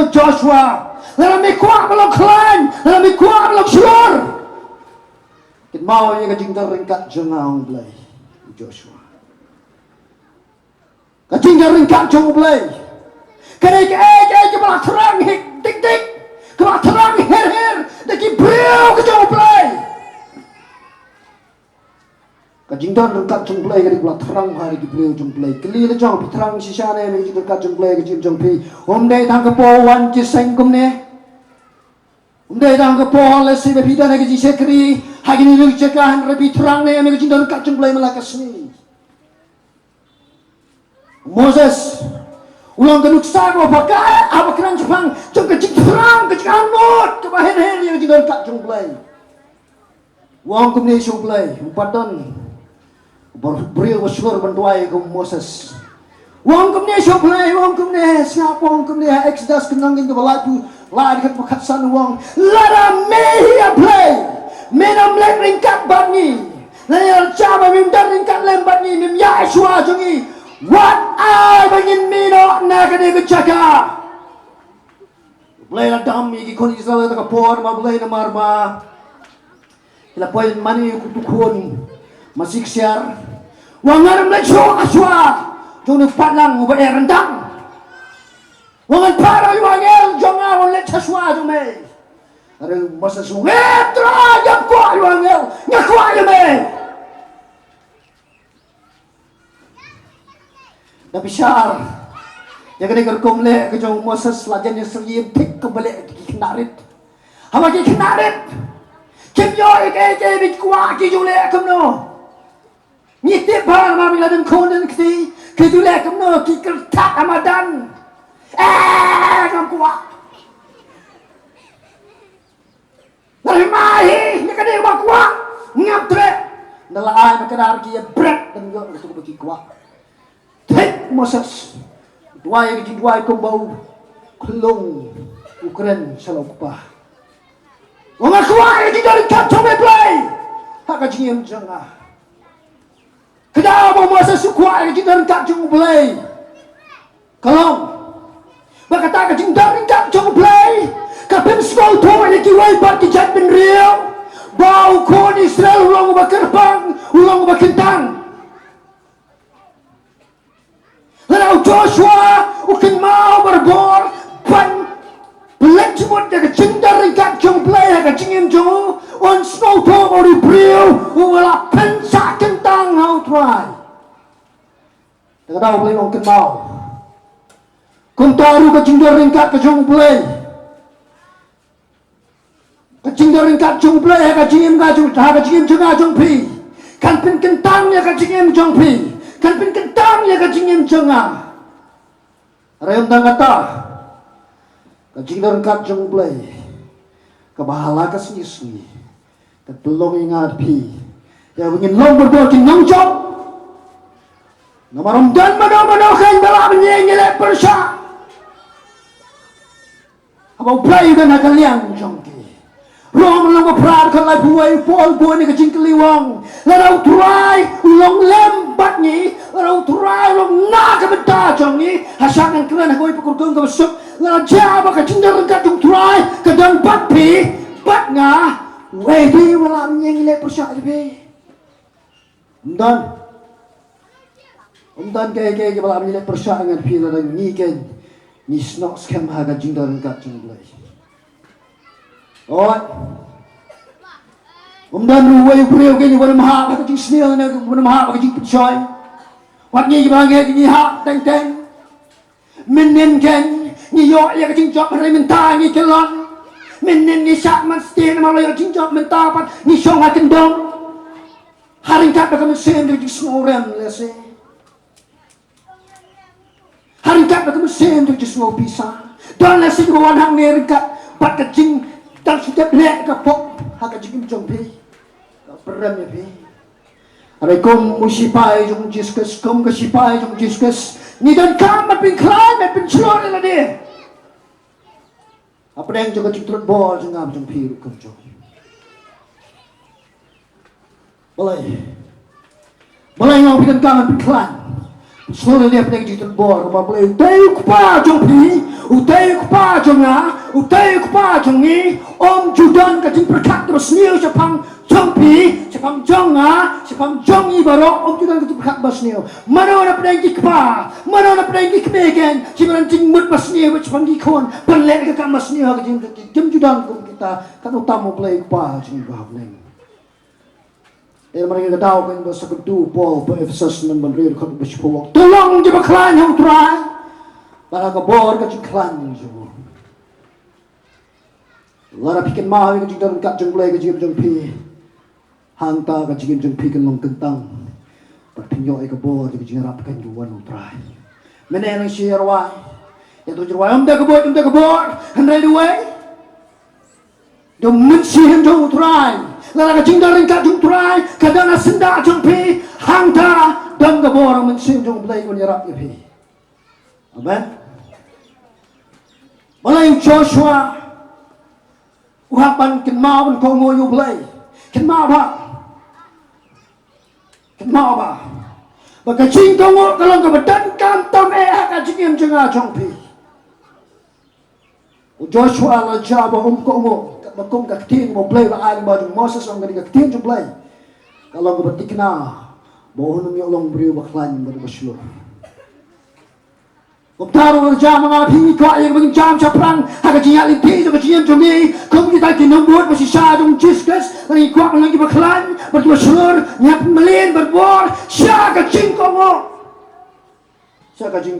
Joshua, let me kuat belum KHLAIN, let me kuat belum SHLUR. Kita mau yang kecing terringkat jengah belai Joshua. Kecing terringkat jeng belai. Kerja kepala terang hik tik tik, kepala terang her her, deki beliau kejauh belai. Kecing terringkat jeng belai kerja kepala terang hari beliau jeng belai. Keli lejang terang sisa ni kecing terringkat jeng belai kecing jeng pi. Day tang kepowan ciseng kumne. Day tang kepowan lesi berbida lagi cisekri. Hari ni lagi cekahan repi terang ni kami kecing terringkat jeng belai melakas ni. Moses ulang kenuk sago pakai apa keran Jepang jeng kecing terang kecing anut kebahen-hen yang kecing terringkat jeng belai. Wang kumne isu belai. Umpatan beriau SHLUR bantuai ke Moses. Wang kumne shoplay, wang kumne siapa wang kumne Exodus kenangin ke balapu, lari ke pakatsan wang, lara mehia play, menam lek ringkat bani, layar caba mimdar ringkat lembat ni, mim Yeshua jungi, what I bangin mino na kene kecaka, play la dami ki koni Israel tak por ma play na marba, ila poin mani kutukun, masik siar, wang aram lek shua. Jom lupa lang ubah rendang. Wangan para yuangel jangan wangan ceswa jume. Ada masa sungai terajam kuat yuangel ngakuat jume. Tapi syar, yang kena kerkomle kejauh masa selajannya serius tik kembali kinarit. Hama kinarit. Kimyo ike bikuat kijule kemno. Nitip bar mamila dan konden kti. Kedulai kemana kikir tak Ramadan. Kamu kuat. Dari mahi, ni kena yang kuat. Ngap trek. Nelaai makan kia berat dan juga untuk bagi kuat. Tek Moses. Dua yang bau kelung Ukraine salah kupah. Orang kuat yang tidak dikacau play. Hak kajim jengah. Kenapa masa sukuat yang kita ringkat jeng belai? Kalau berkata kecing dah ringkat jeng belai, kapim sekol tuan yang kiwai bat kijat bin real, bau kon Israel ulang ubah kerbang, ulang ubah kentang. Lalu Joshua ukin mau berbor, ban belak cemut yang kecing dah ringkat jeng belai, kecing yang jeng, on snow tuan ori beriu, ulah pensak kentang hau tuan. Tak tahu boleh mungkin mau. Kuntaru kecing dah ringkat kecing belai. Kecing dah ringkat jeng belai, kecing jengah jeng pi. Kan pin kentangnya kecing jeng pi. Kan pin kentangnya kecing jengah. Rayam tak kata. Kecing dah ringkat jeng belai. Kebahala kesini. Ketulung ingat pi. Ya ingin long berdua kinong job. Nama Ramadan mana kan dalam menyengilek persya. Apa upaya dan kalian jongki. Rom long berperan kan lai buai buai ni kecing keliwang. Lalu turai ulong lembat ni. Lalu turai ulong nak kebetar jongki. Hasangan kalian aku ipukul ke besok. Lalu jawab kecing dah rengkat jong turai kedang bat pi bat ngah. Wei di wala menyengilek persya lebih. Dan kaya kepala menilai persaingan pila dan ngiken ni snok skam haga jingda rengkat jingblai. Oh, ruway beriau kini wana maha haga jing snil na wana maha haga jing percay. Wat ni kibangnya ni hak teng menen ken ni yo ya jing job hari mentah ni kelon. Menen ni sak man stin malah ya jing job mentah pat ni song ha kendong. Haringkat dah kami sen dari snoren lese. Haringkat dah kami sen dari snow pisang. Dan lese juga wanang ni haringkat pat kecing dan setiap lek kapok hak kecing jompi. Peram ya pi. Aray kung musipay yung Jesus, kung kasipay yung Jesus, ni dan kam at pin climb at pin SHLUR nila di. Apa yang juga citrut bol jengam jeng piru kerja. Balai ngau pidan kam at pin climb. SHLUR dia apa yang citrut bol, rumah balai utay kupa jeng pi, utay kupa jeng nga, utay kupa jeng ni, om judan kajing perkat terus niu sepang jong pi, sepang jong nga, sepang jong ibaro, om judan kajing perkat bas niu. Mana na pedang kikpa, mana na pedang kikmegen, sibaran jing mut bas niu, sepang gikon, perlek ke mas niu kajing judan kum kita, kan utama balai kupa jeng bableng. Mereka tahu kan bahasa kedua Paul Efesus dan Bandar kan bersyukur. Tolong jebak klan yang try. Para kabor kacing klan semua. Lara bikin mah kacing dalam kacing belai kacing jeng pi. Hangta kacing jeng pi kan long kentang. Perpinyo ai kabor kacing rap kan juan try. Mana yang share why? Yang tu jual dah kabor, handai dua. Dom mensi hendak try. Lala kacing daring kacing try, kadang senda jeng pi, hangta dan kabor mensi jeng belai kan yarap pi. Amen. Malay Joshua, uhapan kenmau pun kau ngoyo belai, kenmau ba, bagacing kau ngok kalau kau berdan kantam kacing yang jengah jongpi. Joshua la jaba kau ngok, bakum kaktin mau belai la air baju Moses orang kadi kaktin jong belai. Kalau kau bertikna, bohong ni orang beri baklan beri SHLUR. Kung taro ng jam mga pingkwa yung mga jam sa prang haka jiyalin piso ka jiyam jumi kung kita kinambot masisyadong Jesus nangikwa mo lang ibaklan bertua SHLUR nyap malin berbor siya ka jingko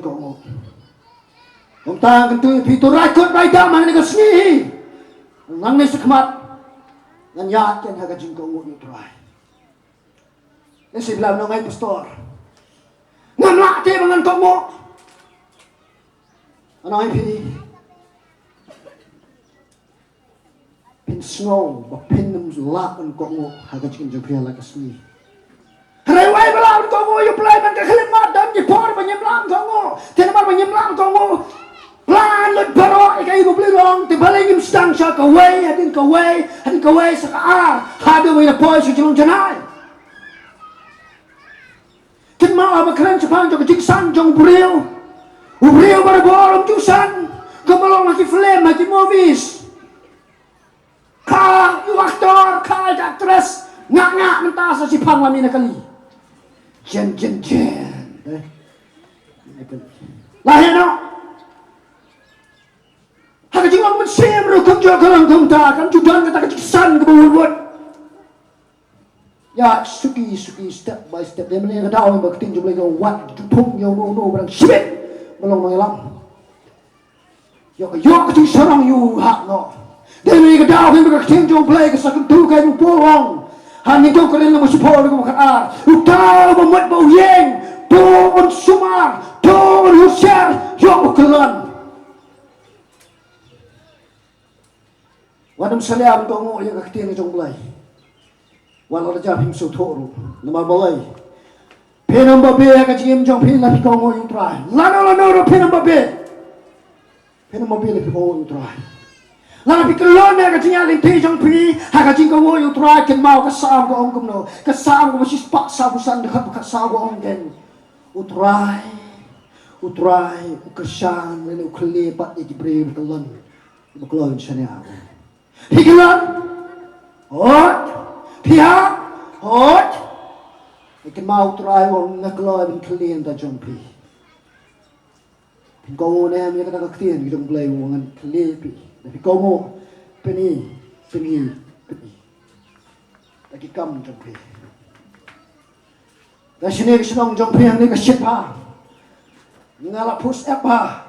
mo kung tangan kanto pito rakot raida mga nagasnihi nang nisakmat nanyat yan haka jingko mo yung try kasi bilang ngay pastor ngamlaki mga kong mo. Ano ay pin snow, ba pin nam lapan ko mo haga chicken jopia like a smi. Haray way balaw ko mo yung play man ka kalimat dan di por ba nyemlam ko mo. Tinamar ba nyemlam ko mo. Plan lut baro ikay mo blirong te baling im stang siya ka way hadin ka way sa ka hado way na poy sa jilong janay. Tin ma ba kran sa pang jog jigsan jong buril. Ubriyo berbor jusan, kemalong lagi film, lagi movies. Ka, aktor, ka aktris, ngak mentasa si pangwami na kali. Jen. Lahir no. Haka jingong mensim ro kung jo kalang ta, kan judan kata kecisan ke bawah. Ya suki step by step. Dia melihat tahu yang berketin jumlah yang wat, jupung yang no barang sibit. Belum mengelam. Yo tu sarang you hak no. Demi kedau yang berketin jumlah kesakan tu kayu polong. Hanya tu kalian masih polong ke makan utau membuat bau yeng, tuan sumar, tuan husyar, yo kelan. Wadam saliam tu ngok yang ketin jumlah. Walau raja himsu toru, nama balai. Penam babe ka jim jong pin la ko ngo yung try. Lano ro penam babe la ko yung try. Lano pikelon na ka jinyalin ti jong pi ha ka jing ko ngo yung try ken mau ka sam ko ong kumno. Ka sam ko masis pak sa busan de ka sa ko ong gen. Utray ukasyan le ukle pat e gibre kelon. Buklon chanya. Pikelon. Hot. Ikan mau try wong ngakloy bin klien ta jompi. Pin ko na mi ka klien gidong play wong klepi. Tapi ko mo peni. Lagi kam jompi. Da sini sinong jompi ang ni ka shit pa. Ngala push up pa.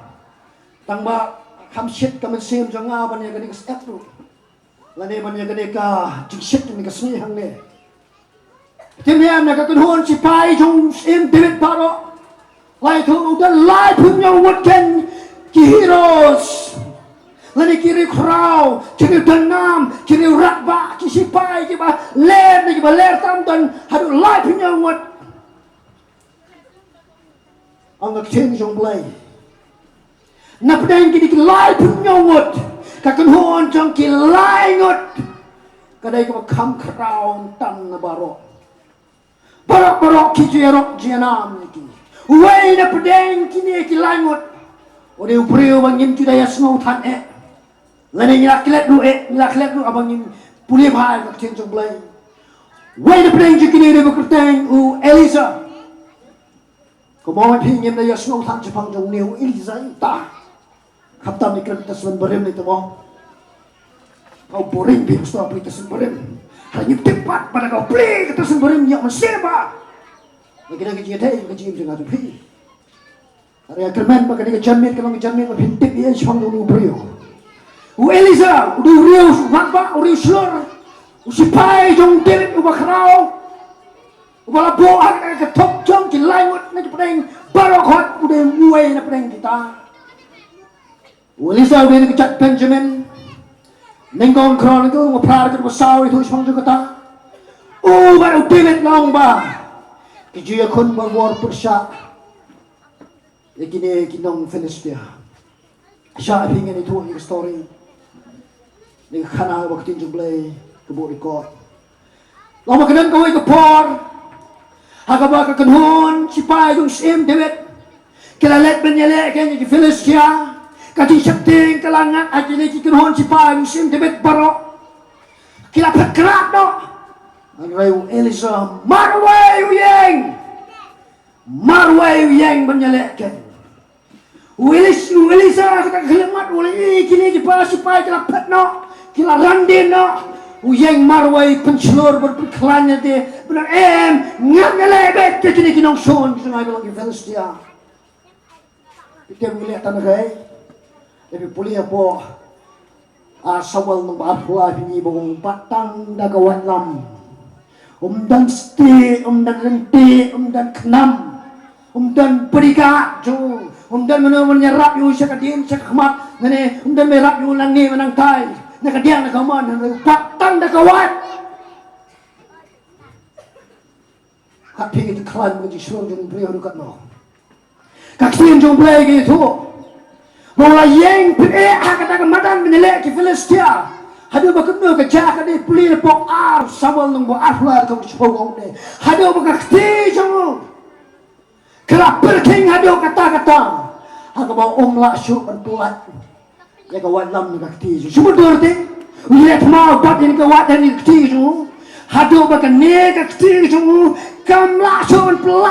Tang ba kam shit ka men sim jong nga ban ya ka ni ka step tu. Lani ban ya ka ni ka jing shit ni ka sni hang ni. Timhem na kakunhon si pai jong im David paro. Lai thu udan lai phum nhau wat ken ki heroes. Lani kiri krau, kiri denam, kiri rakba, kiri sipai, kiri ler tam dan hadu lai penyawat. Angak ceng jong blai. Napdeng kiri lai penyawat, kakan hon jong kiri lai ngot. Kadai kau kam krau tan barok. Barok kijerok jenam ni. Wei napdeng kini kiri lai ngot. Ode upreu bangin kidaya snow tan Lani nyilak kilat du abang ni pulih bahal kat ceng jong blai. Wei napdeng kini dia berkerteng Elisa. Kau mahu pingin dia snow tan Jepang jong ni Elisa ta. Kaptam ni kereta sembarem ni tu mau. Kau boring bi ustaz beli sembarem. Hanya tepat pada kau beli kereta sembarem yang meseba. Lagi kerja jangan tu pi. Hari kerman pakai dia jamin kalau jamin pintik dia Jepang jong ni beriu. Elisa, udah urius, wakba, urius SHLUR, usipai jong David, ubah kerau, ubah labo, agak ketok jong, kilaimut, nanti pedeng, barokot, udah muai na pedeng kita. Elisa udah kecat Benjamin, nenggong kerau itu, ngapar ke besar itu, Jepang jong kata, baru David long ba, kijia kun berwar persyak, ikini kinong Filistia, siapa ingin itu story. Ni khana waktu jumlah kebuk rekod. Lama kenan kau ikut por. Hagaba kekenhon sipai jung sim David. Kila let benyelek kan di Filistia. Kati septing kelangan aja ni kekenhon sipai jung sim David barok. Kila bergerak dok. Anrayu Elisa marway uyeng benyelek kan. Elisa kata kelemat oleh kini jepala sipai kila petno. Kila randin no, uyang marwai pencelur berperkelannya dia benar ngam ngelebet ke kini kinong son kita bilang di Filistia. Kita melihat tanah gay, tapi pulih apa asal nombor pula ini bawang batang dagawan lam, dan sti, dan renti, dan kenam, dan perikat jo, dan menyerap yu sekadin sekmat, dan merap yu langi menang tai. Nakadiang nakaman, patang nakawat. Kaping itu klan menjadi SHLUR jong beliau dekat no. Kaksian jong beliau gitu. Mulai yang kata madan menelek ke Filistia. Hadu bakatno kejak ada pelih pok sawal nung arflar kau sepogong ni. Hadu bakakti jong. Kelap berking hadu kata-kata. Aku bawa lah syuk berpuat. Ya kawan lam ni kakti tu. Semua dorte. Lihat mau bat ini kawan dan ini kakti tu. Hadu bakan ni kakti tu. Kam lah cuman